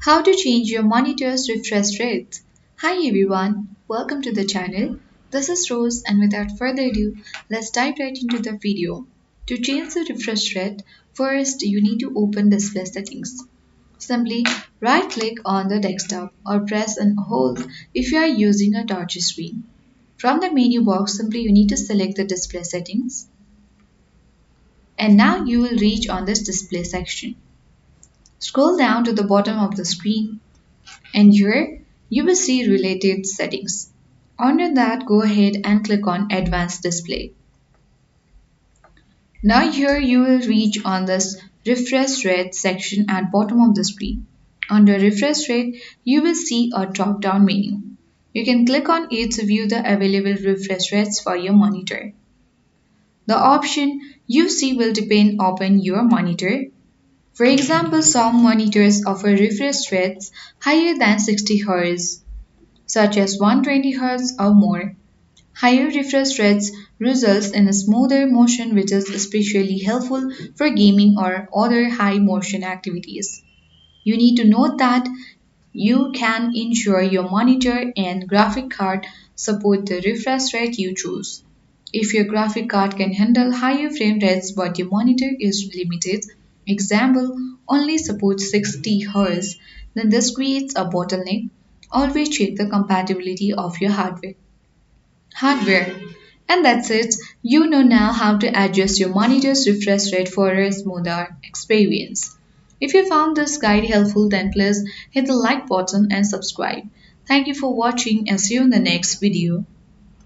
How to change your monitor's refresh rate. Hi everyone, welcome to the channel. This is Rose and without further ado, let's dive right into the video. To change the refresh rate, first you need to open display settings. Simply right click on the desktop or press and hold if you are using a touch screen. From the menu box, simply you need to select the display settings and now you will reach on this display section. Scroll down to the bottom of the screen and here you will see related settings. Under that, go ahead and click on Advanced Display. Now here you will reach on this refresh rate section at bottom of the screen. Under refresh rate, you will see a drop down menu. You can click on it to view the available refresh rates for your monitor. The option you see will depend upon your monitor. For example, some monitors offer refresh rates higher than 60 Hz such as 120 Hz or more. Higher refresh rates results in a smoother motion which is especially helpful for gaming or other high motion activities. You need to note that you can ensure your monitor and graphic card support the refresh rate you choose. If your graphic card can handle higher frame rates but your monitor is limited, example only supports 60 Hz, then this creates a bottleneck. Always check the compatibility of your hardware. And that's it. You know now how to adjust your monitor's refresh rate for a smoother experience. If you found this guide helpful, then please hit the like button and subscribe. Thank you for watching and see you in the next video.